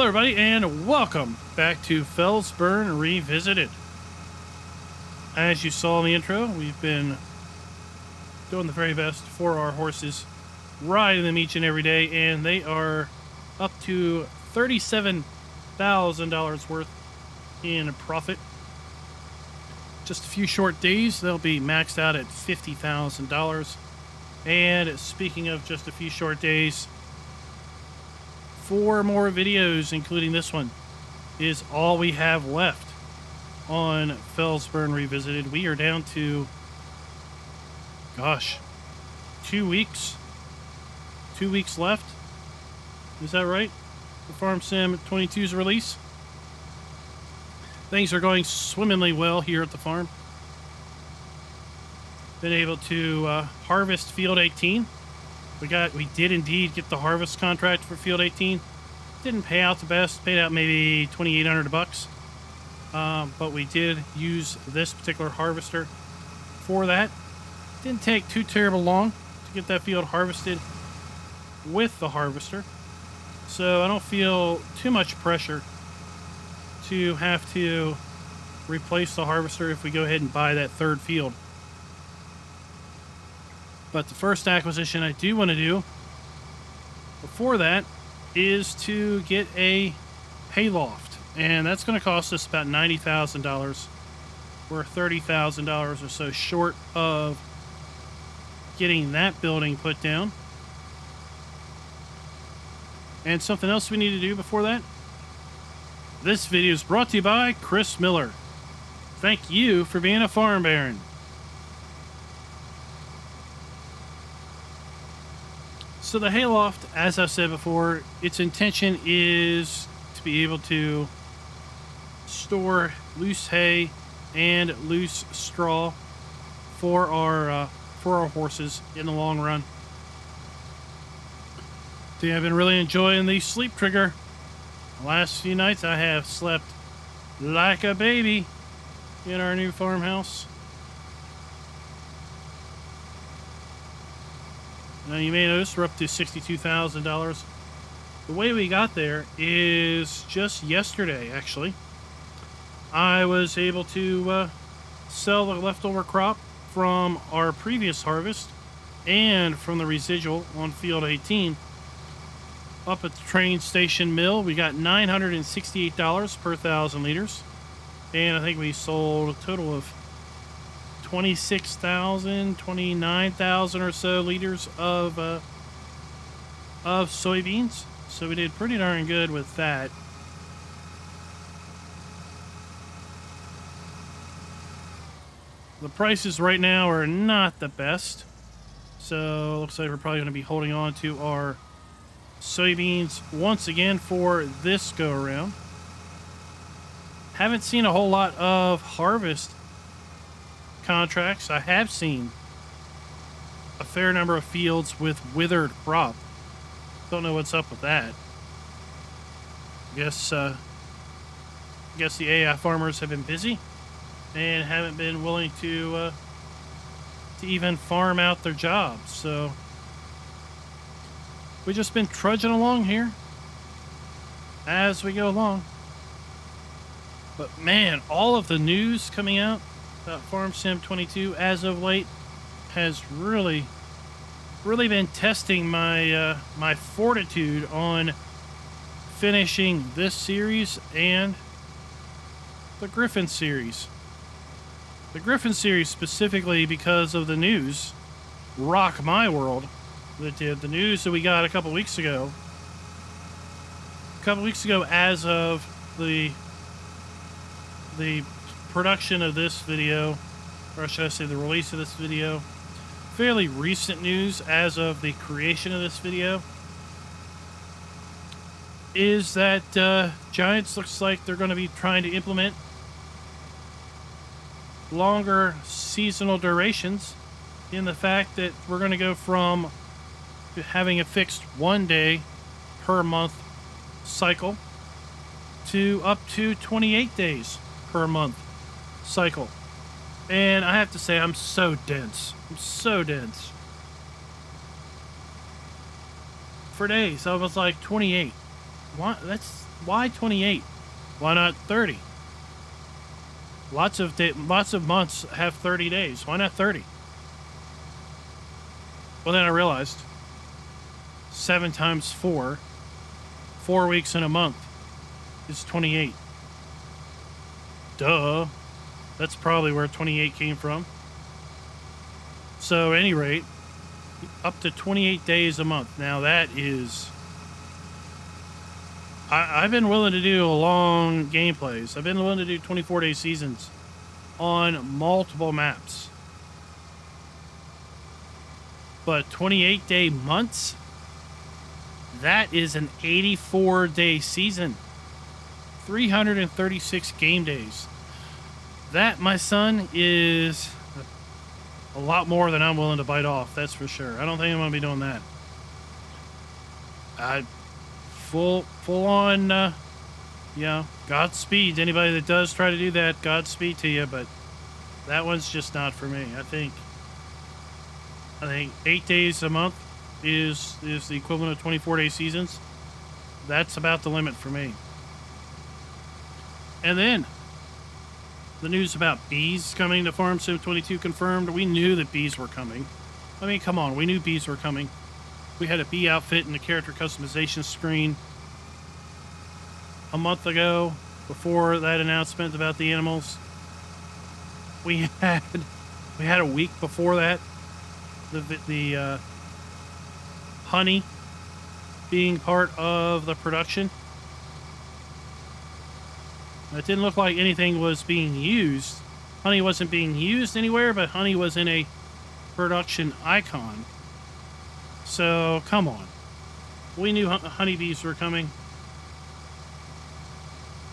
Hello everybody and welcome back to Felsbrunn Revisited. As you saw in the intro, we've been doing the very best for our horses, riding them each and every day, and they are up to $37,000 worth in profit. Just a few short days, they'll be maxed out at $50,000. And speaking of just a few short days, 4 more videos, including this one, is all we have left on Felsbrunn Revisited. We are down to, gosh, 2 weeks. 2 weeks left. Is that right? For Farm Sim 22's release. Things are going swimmingly well here at the farm. Been able to harvest Field 18. We did indeed get the harvest contract for Field 18. Didn't pay out the best. Paid out maybe $2,800 bucks. But we did use this particular harvester for that. Didn't take too terrible long to get that field harvested with the harvester. So I don't feel too much pressure to have to replace the harvester if we go ahead and buy that third field. But the first acquisition I do want to do before that is to get a hayloft. And that's going to cost us about $90,000. We're $30,000 or so short of getting that building put down. And something else we need to do before that. This video is brought to you by Chris Miller. Thank you for being a farm baron. So the hayloft, as I've said before, its intention is to be able to store loose hay and loose straw for our horses in the long run. See, I've been really enjoying the sleep trigger. The last few nights I have slept like a baby in our new farmhouse. Now you may notice we're up to $62,000. The way we got there is just yesterday, actually. I was able to sell the leftover crop from our previous harvest and from the residual on Field 18. Up at the train station mill, we got $968 per 1,000 liters. And I think we sold a total of 29,000 or so liters of soybeans. So we did pretty darn good with that. The prices right now are not the best. So it looks like we're probably going to be holding on to our soybeans once again for this go around. Haven't seen a whole lot of harvest contracts. I have seen a fair number of fields with withered crop. Don't know what's up with that. Guess the AI farmers have been busy and haven't been willing to even farm out their jobs. So we've just been trudging along here as we go along. But man, all of the news coming out about Farm Sim 22 as of late has really been testing my my fortitude on finishing this series and the Griffin series. The Griffin series specifically because of the news rock my world that did. The news that we got a couple weeks ago. As of the production of this video, or should I say the release of this video, fairly recent news as of the creation of this video, is that Giants looks like they're going to be trying to implement longer seasonal durations, in the fact that we're going to go from having a fixed 1 day per month cycle to up to 28 days per month cycle. And I have to say, I'm so dense. For days, I was like 28. What? Why 28? Why not 30? Lots of months have 30 days. Why not 30? Well, then I realized 7 times 4, 4 weeks in a month is 28. Duh. That's probably where 28 came from. So, at any rate, up to 28 days a month. Now, that is... I've been willing to do long gameplays. I've been willing to do 24-day seasons on multiple maps. But 28-day months? That is an 84-day season. 336 game days. That, my son, is a lot more than I'm willing to bite off, that's for sure. I don't think I'm going to be doing that. Full on, Godspeed to anybody that does try to do that. Godspeed to you, but that one's just not for me. I think 8 days a month is the equivalent of 24-day seasons. That's about the limit for me. And then the news about bees coming to Farm Sim 22 confirmed. We knew that bees were coming. I mean, come on, we knew bees were coming. We had a bee outfit in the character customization screen a month ago, before that announcement about the animals. We had a week before that the honey being part of the production. It didn't look like anything was being used. Honey wasn't being used anywhere, but honey was in a production icon. So, come on. We knew honeybees were coming.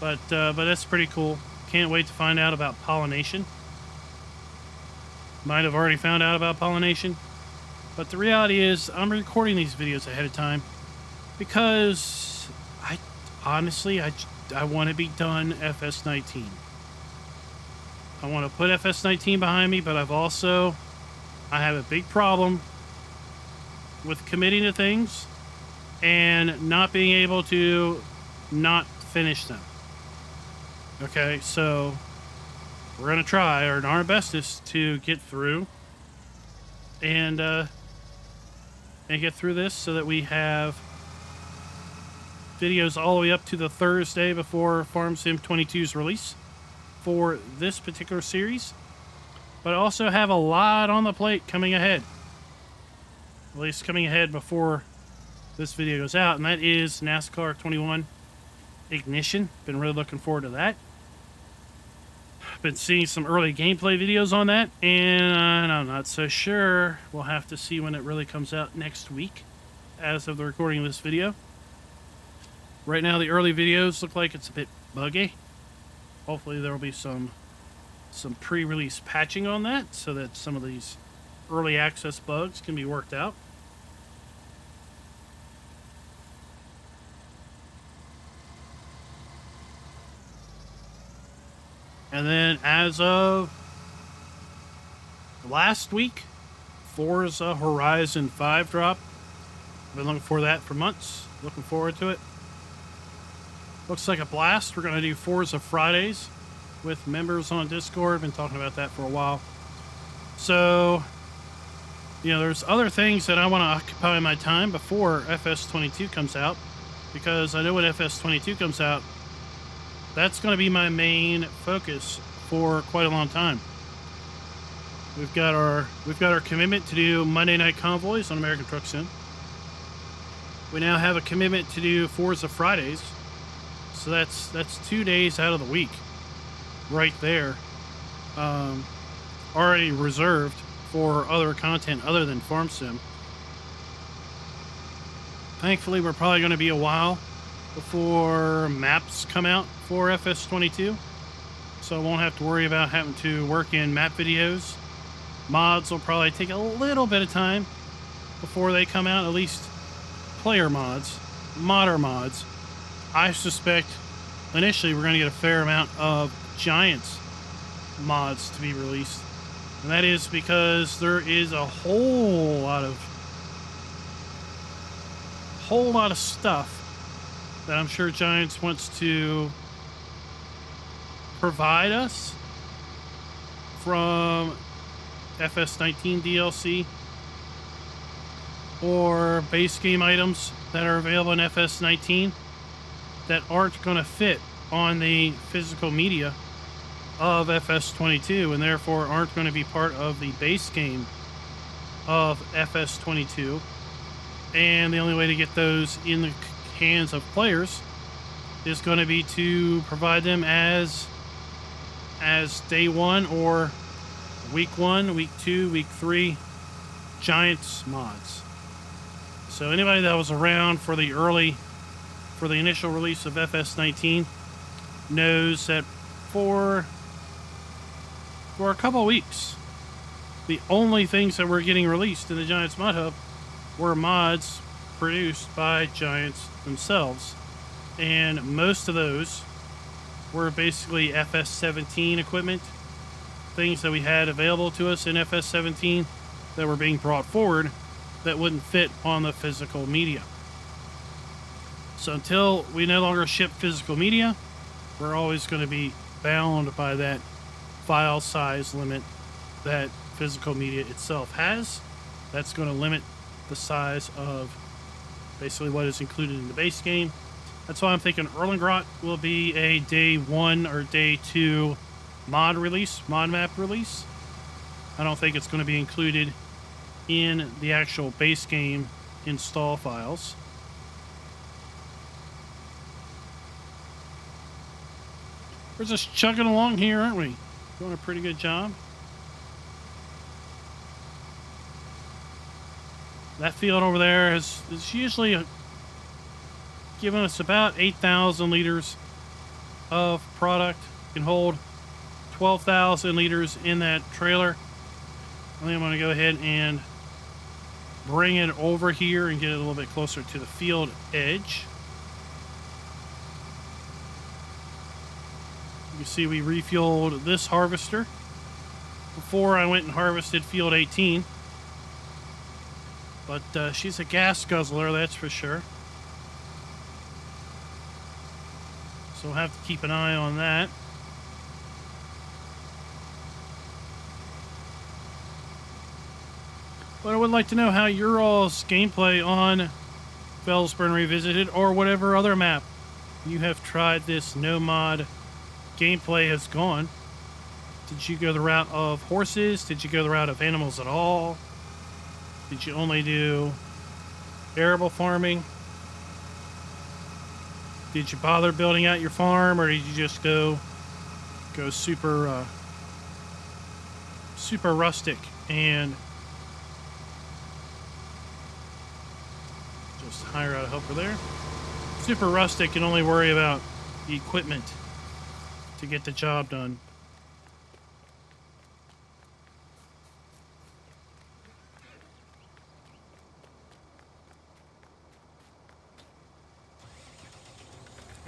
But that's pretty cool. Can't wait to find out about pollination. Might have already found out about pollination. But the reality is, I'm recording these videos ahead of time because I want to be done FS19. I want to put FS19 behind me, but I have a big problem with committing to things and not being able to not finish them. Okay, so we're going to try our bestest to get through and get through this so that we have videos all the way up to the Thursday before Farm Sim 22's release for this particular series. But I also have a lot on the plate coming ahead. At least coming ahead before this video goes out, and that is NASCAR 21 Ignition. Been really looking forward to that. Been seeing some early gameplay videos on that, and I'm not so sure. We'll have to see when it really comes out next week as of the recording of this video. Right now, the early videos look like it's a bit buggy. Hopefully, there will be some pre-release patching on that so that some of these early access bugs can be worked out. And then, as of last week, Forza Horizon 5 dropped. I've been looking for that for months. Looking forward to it. Looks like a blast. We're going to do Forza Fridays with members on Discord. Been talking about that for a while. So, there's other things that I want to occupy my time before FS22 comes out. Because I know when FS22 comes out, that's going to be my main focus for quite a long time. We've got our commitment to do Monday Night Convoys on American Truck Sim. We now have a commitment to do Forza Fridays. So that's 2 days out of the week right there. Already reserved for other content other than Farm Sim. Thankfully, we're probably going to be a while before maps come out for FS22, so I won't have to worry about having to work in map videos. Mods will probably take a little bit of time before they come out, at least player mods, modder mods. I suspect initially we're going to get a fair amount of Giants mods to be released, and that is because there is a whole lot of stuff that I'm sure Giants wants to provide us from FS19 DLC or base game items that are available in FS19 that aren't going to fit on the physical media of FS22 and therefore aren't going to be part of the base game of FS22. And the only way to get those in the hands of players is going to be to provide them as day one or week 1, week 2, week 3 Giants mods. So anybody that was around for the initial release of FS19 knows that for a couple of weeks, the only things that were getting released in the Giants Mod Hub were mods produced by Giants themselves. And most of those were basically FS17 equipment, things that we had available to us in FS17 that were being brought forward that wouldn't fit on the physical media. So until we no longer ship physical media, we're always going to be bound by that file size limit that physical media itself has. That's going to limit the size of basically what is included in the base game. That's why I'm thinking Erlengrot will be a day 1 or day 2 mod map release. I don't think it's going to be included in the actual base game install files. We're just chugging along here, aren't we? Doing a pretty good job. That field over there is usually giving us about 8,000 liters of product. You can hold 12,000 liters in that trailer. I think I'm going to go ahead and bring it over here and get it a little bit closer to the field edge. You can see we refueled this harvester before I went and harvested field 18. But she's a gas guzzler, that's for sure. So we'll have to keep an eye on that. But I would like to know how your all's gameplay on Felsbrunn Revisited or whatever other map you have tried this no mod gameplay has gone. Did you go the route of horses? Did you go the route of animals at all? Did you only do arable farming? Did you bother building out your farm, or did you just go super rustic and just hire out a helper there? Super rustic and only worry about the equipment to get the job done.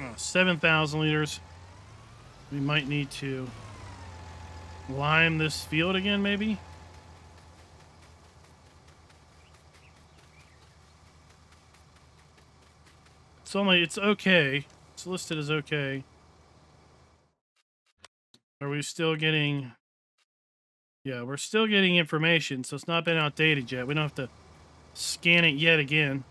Oh, 7,000 liters. We might need to lime this field again, maybe. It's okay. It's listed as okay. Are we still getting... Yeah, we're still getting information, so it's not been outdated yet. We don't have to scan it yet again.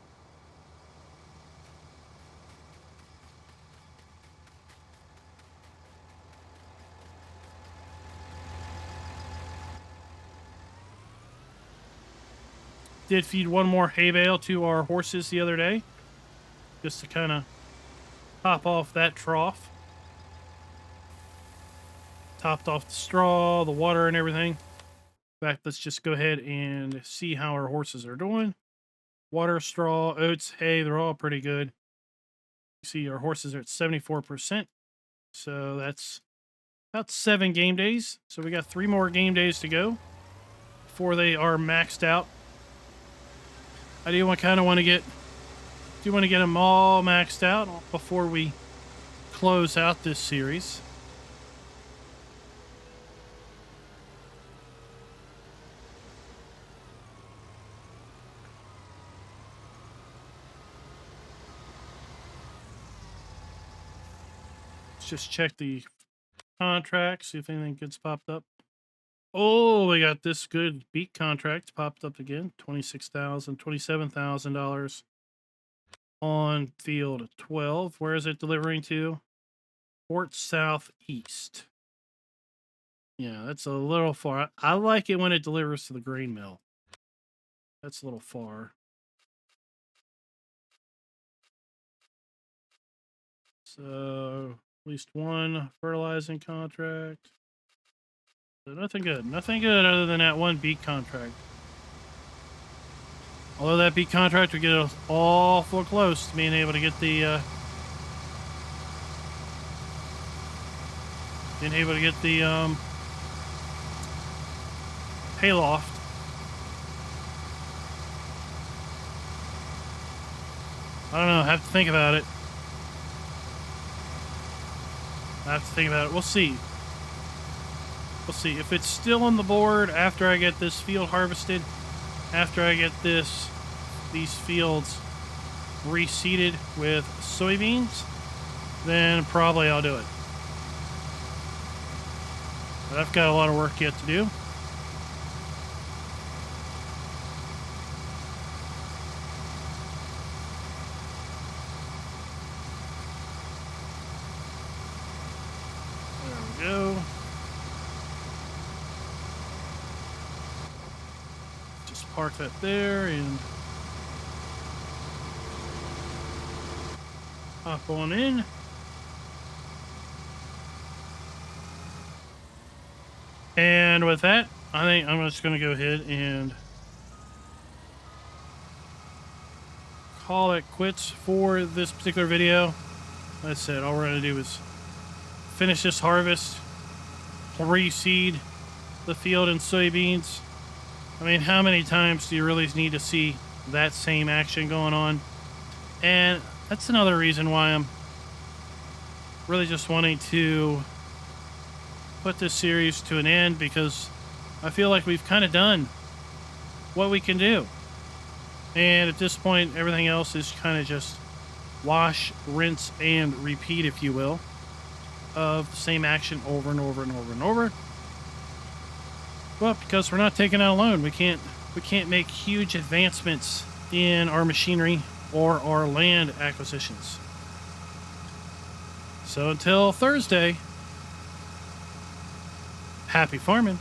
Did feed one more hay bale to our horses the other day, just to kind of top off that trough. Topped off the straw, the water, and everything. In fact, let's just go ahead and see how our horses are doing. Water, straw, oats, hay, they're all pretty good. You see our horses are at 74%. So that's about 7 game days. So we got 3 more game days to go before they are maxed out. I do kind of want to get them all maxed out before we close out this series. just check the contract, see if anything good's popped up. Oh, we got this good beat contract popped up again. $27,000 on field 12. Where is it delivering to? Port Southeast. Yeah, that's a little far. I like it when it delivers to the grain mill. That's a little far. So, at least one fertilizing contract. So nothing good. Nothing good other than that one beat contract. Although that beat contract would get us awful close to being able to get the hayloft. I don't know. I have to think about it. We'll see. We'll see. If it's still on the board after I get this field harvested, after I get these fields reseeded with soybeans, then probably I'll do it. But I've got a lot of work yet to do. Go. Just park that there and hop on in. And with that, I think I'm just going to go ahead and call it quits for this particular video. Like I said, all we're going to do is finish this harvest, reseed the field in soybeans. I mean, how many times do you really need to see that same action going on? And that's another reason why I'm really just wanting to put this series to an end, because I feel like we've kind of done what we can do. And at this point, everything else is kind of just wash, rinse, and repeat, if you will, of the same action over and over and over and over. Well, because we're not taking out a loan, we can't make huge advancements in our machinery or our land acquisitions. So until Thursday, happy farming.